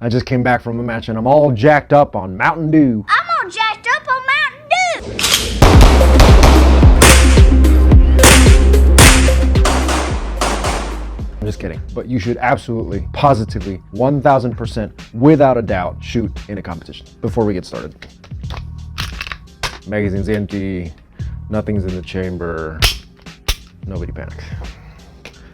I just came back from a match and I'm all jacked up on Mountain Dew. I'm all jacked up on Mountain Dew. I'm just kidding. But you should absolutely, positively, 1000%, without a doubt, shoot in a competition. Before we get started. Magazine's empty. Nothing's in the chamber. Nobody panic.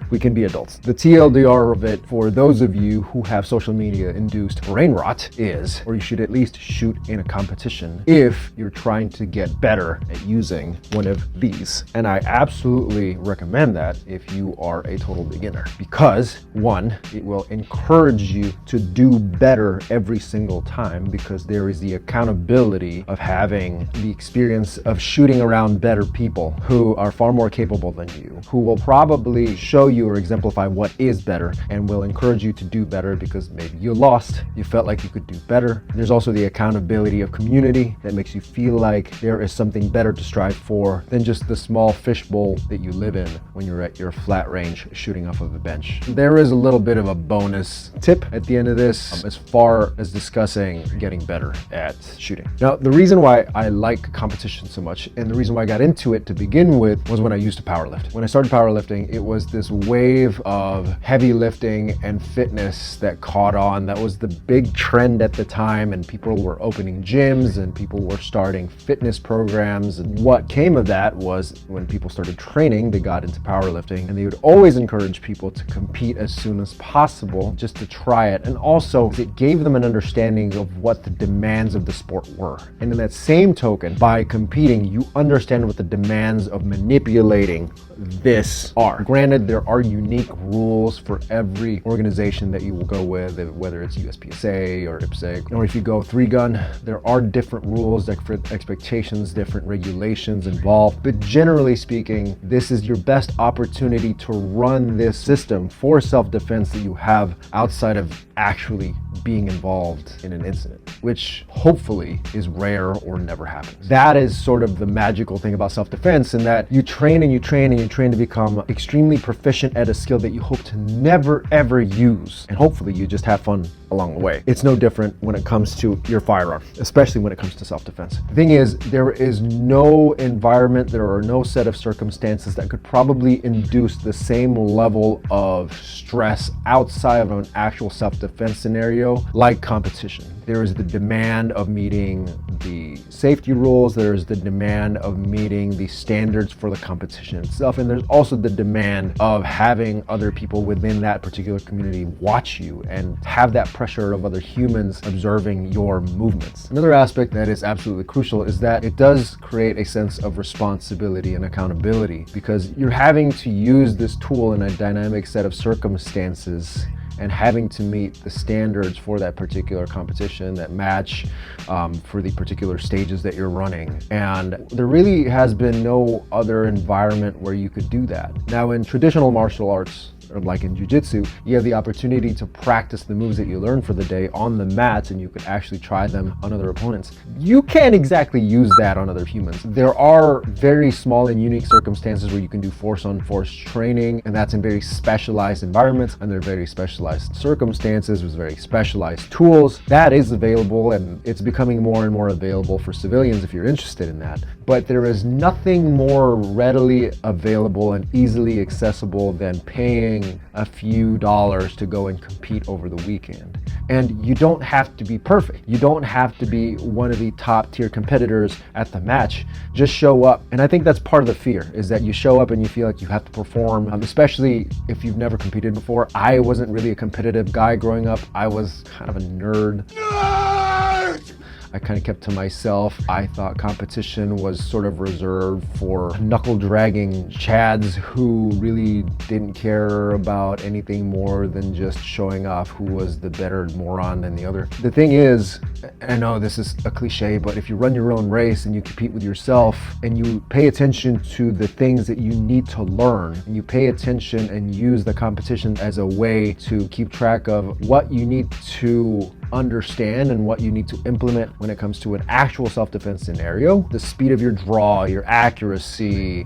We can be adults. The TLDR of it, for those of you who have social media induced brain rot, is, or you should at least shoot in a competition if you're trying to get better at using one of these. And I absolutely recommend that if you are a total beginner, because one, it will encourage you to do better every single time, because there is the accountability of having the experience of shooting around better people who are far more capable than you, who will probably show you or exemplify what is better and will encourage you to do better because maybe you lost, you felt like you could do better. There's also the accountability of community that makes you feel like there is something better to strive for than just the small fishbowl that you live in when you're at your flat range shooting off of a bench. There is a little bit of a bonus tip at the end of this as far as discussing getting better at shooting. Now, the reason why I like competition so much and the reason why I got into it to begin with was when I used to powerlift. When I started powerlifting, it was this wave of heavy lifting and fitness that caught on. That was the big trend at the time, and people were opening gyms and people were starting fitness programs. And what came of that was when people started training, they got into powerlifting, and they would always encourage people to compete as soon as possible just to try it. And also it gave them an understanding of what the demands of the sport were. And in that same token, by competing, you understand what the demands of manipulating this are. Granted, there are unique rules for every organization that you will go with, whether it's USPSA or IPSC, or if you go 3-gun, there are different rules, different expectations, different regulations involved. But generally speaking, this is your best opportunity to run this system for self-defense that you have outside of actually being involved in an incident, which hopefully is rare or never happens. That is sort of the magical thing about self-defense, in that you train and you train and you train to become extremely proficient at a skill that you hope to never ever use. And hopefully you just have fun along the way. It's no different when it comes to your firearm, especially when it comes to self-defense. The thing is, there is no environment, there are no set of circumstances that could probably induce the same level of stress outside of an actual self-defense scenario like competition. There is the demand of meeting the safety rules, there's the demand of meeting the standards for the competition itself, and there's also the demand of having other people within that particular community watch you and have that pressure of other humans observing your movements. Another aspect that is absolutely crucial is that it does create a sense of responsibility and accountability, because you're having to use this tool in a dynamic set of circumstances and having to meet the standards for that particular competition, that match for the particular stages that you're running. And there really has been no other environment where you could do that. Now, in traditional martial arts, or like in Jiu-Jitsu, you have the opportunity to practice the moves that you learn for the day on the mats, and you can actually try them on other opponents. You can't exactly use that on other humans. There are very small and unique circumstances where you can do force-on-force training, and that's in very specialized environments, under very specialized circumstances with very specialized tools. That is available, and it's becoming more and more available for civilians if you're interested in that. But there is nothing more readily available and easily accessible than paying a few dollars to go and compete over the weekend. And you don't have to be perfect. You don't have to be one of the top tier competitors at the match. Just show up. And I think that's part of the fear, is that you show up and you feel like you have to perform, especially if you've never competed before. I wasn't really a competitive guy growing up. I was kind of a nerd. I kind of kept to myself. I thought competition was sort of reserved for knuckle-dragging chads who really didn't care about anything more than just showing off who was the better moron than the other. The thing is, I know this is a cliche, but if you run your own race and you compete with yourself and you pay attention to the things that you need to learn, and you pay attention and use the competition as a way to keep track of what you need to understand and what you need to implement when it comes to an actual self-defense scenario. The speed of your draw, your accuracy,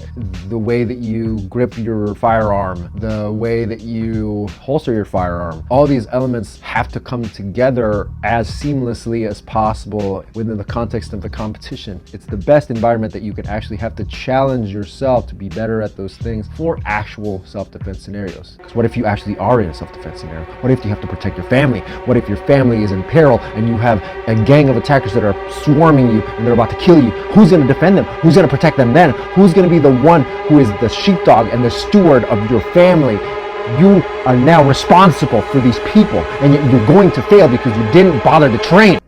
the way that you grip your firearm, the way that you holster your firearm. All these elements have to come together as seamlessly as possible within the context of the competition. It's the best environment that you can actually have to challenge yourself to be better at those things for actual self-defense scenarios. Because what if you actually are in a self-defense scenario? What if you have to protect your family? What if your family is in peril and you have a gang of attackers that are swarming you and they're about to kill you? Who's going to defend them? Who's going to protect them then? Who's going to be the one who is the sheepdog and the steward of your family? You are now responsible for these people, and yet you're going to fail because you didn't bother to train.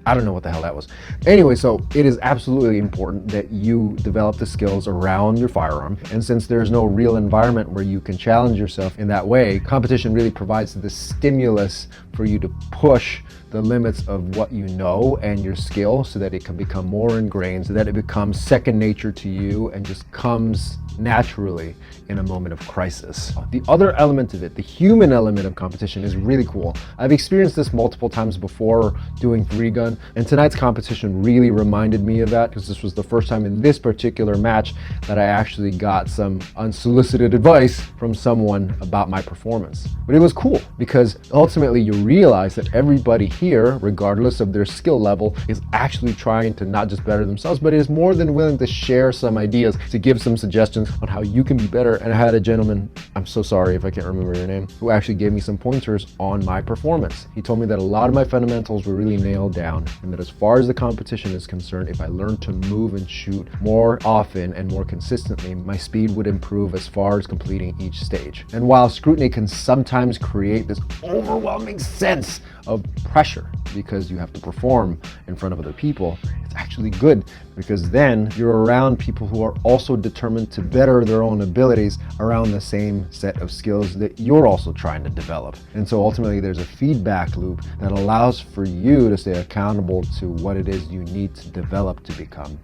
I don't know what the hell that was. Anyway, so it is absolutely important that you develop the skills around your firearm. And since there's no real environment where you can challenge yourself in that way, competition really provides the stimulus for you to push the limits of what you know and your skill so that it can become more ingrained, so that it becomes second nature to you and just comes naturally in a moment of crisis. The other element of it, the human element of competition, is really cool. I've experienced this multiple times before doing 3-gun, and tonight's competition really reminded me of that, because this was the first time in this particular match that I actually got some unsolicited advice from someone about my performance. But it was cool because ultimately you realize that everybody here, regardless of their skill level, is actually trying to not just better themselves, but is more than willing to share some ideas, to give some suggestions on how you can be better. And I had a gentleman, I'm so sorry if I can't remember your name, who actually gave me some pointers on my performance. He told me that a lot of my fundamentals were really nailed down, and that as far as the competition is concerned, if I learned to move and shoot more often and more consistently, my speed would improve as far as completing each stage. And while scrutiny can sometimes create this overwhelming sense of pressure because you have to perform in front of other people, it's actually good because then you're around people who are also determined to better their own abilities around the same set of skills that you're also trying to develop. And so ultimately there's a feedback loop that allows for you to stay accountable to what it is you need to develop to become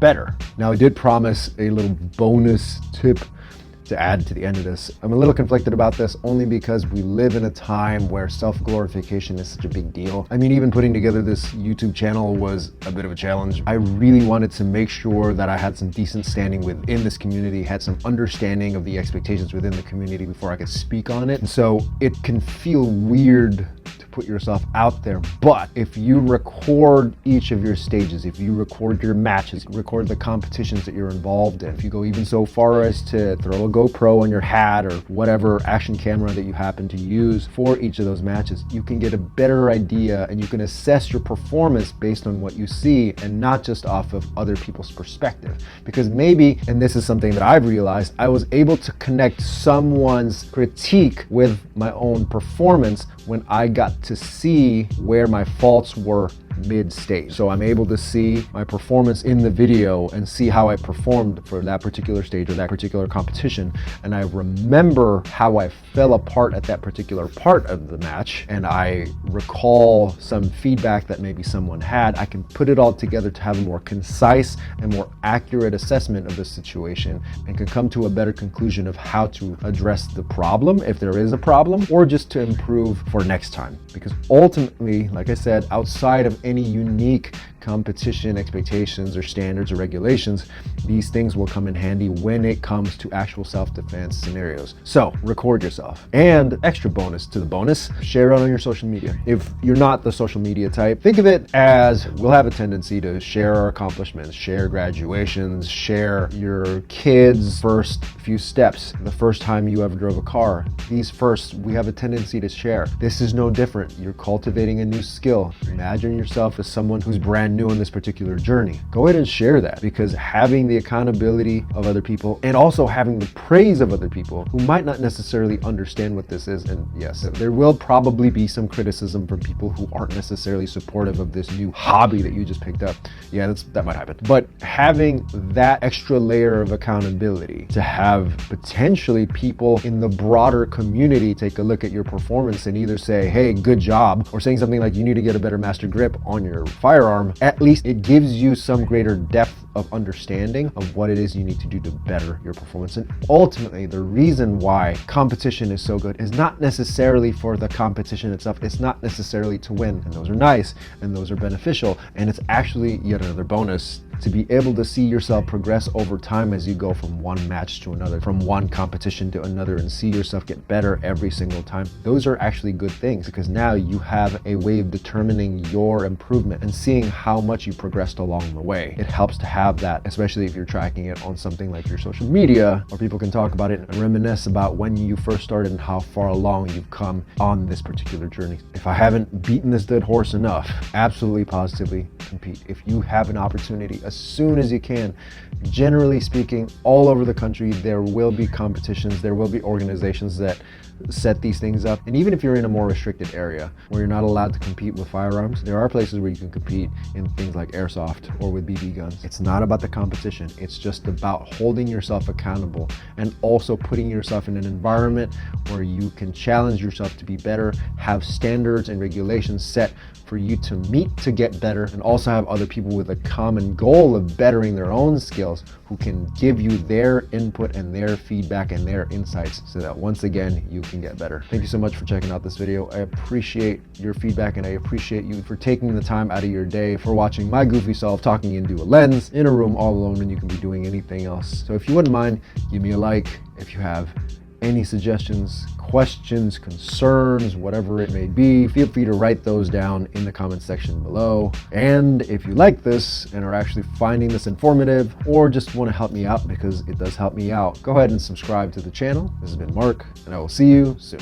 better. Now, I did promise a little bonus tip to add to the end of this. I'm a little conflicted about this only because we live in a time where self-glorification is such a big deal. I mean, even putting together this YouTube channel was a bit of a challenge. I really wanted to make sure that I had some decent standing within this community, had some understanding of the expectations within the community before I could speak on it. And so it can feel weird to put yourself out there, but if you record each of your stages, if you record your matches, record the competitions that you're involved in, if you go even so far as to throw a GoPro on your hat or whatever action camera that you happen to use for each of those matches, you can get a better idea and you can assess your performance based on what you see and not just off of other people's perspective. Because maybe, and this is something that I've realized, I was able to connect someone's critique with my own performance when I got to see where my faults were mid-stage. So I'm able to see my performance in the video and see how I performed for that particular stage or that particular competition. And I remember how I fell apart at that particular part of the match. And I recall some feedback that maybe someone had. I can put it all together to have a more concise and more accurate assessment of the situation and can come to a better conclusion of how to address the problem, if there is a problem, or just to improve for next time. Because ultimately, like I said, outside of any unique competition expectations or standards or regulations, these things will come in handy when it comes to actual self-defense scenarios. So record yourself. And extra bonus to the bonus, share it on your social media. If you're not the social media type, think of it as we'll have a tendency to share our accomplishments, share graduations, share your kids' first few steps, the first time you ever drove a car. These first, we have a tendency to share. This is no different. You're cultivating a new skill. Imagine yourself as someone who's brand new on this particular journey. Go ahead and share that, because having the accountability of other people and also having the praise of other people who might not necessarily understand what this is, and yes, there will probably be some criticism from people who aren't necessarily supportive of this new hobby that you just picked up. Yeah, that might happen. But having that extra layer of accountability to have potentially people in the broader community take a look at your performance and either say, hey, good job, or saying something like you need to get a better master grip on your firearm, at least it gives you some greater depth of understanding of what it is you need to do to better your performance. And ultimately, the reason why competition is so good is not necessarily for the competition itself. It's not necessarily to win, and those are nice and those are beneficial, and it's actually yet another bonus to be able to see yourself progress over time as you go from one match to another, from one competition to another, and see yourself get better every single time. Those are actually good things, because now you have a way of determining your improvement and seeing how much you progressed along the way. It helps to have that, especially if you're tracking it on something like your social media, where people can talk about it and reminisce about when you first started and how far along you've come on this particular journey. If I haven't beaten this dead horse enough, absolutely positively compete. If you have an opportunity, as soon as you can. Generally speaking, all over the country, there will be competitions, there will be organizations that set these things up. And even if you're in a more restricted area where you're not allowed to compete with firearms, there are places where you can compete in things like airsoft or with BB guns. It's not about the competition. It's just about holding yourself accountable and also putting yourself in an environment where you can challenge yourself to be better, have standards and regulations set for you to meet to get better, and also have other people with a common goal of bettering their own skills who can give you their input and their feedback and their insights so that once again you can get better. Thank you so much for checking out this video. I appreciate your feedback, and I appreciate you for taking the time out of your day for watching my goofy self talking into a lens in a room all alone when you can be doing anything else. So if you wouldn't mind, give me a like. If you have any suggestions, questions, concerns, whatever it may be, feel free to write those down in the comment section below. And if you like this and are actually finding this informative, or just want to help me out, because it does help me out, go ahead and subscribe to the channel. This has been Mark, and I will see you soon.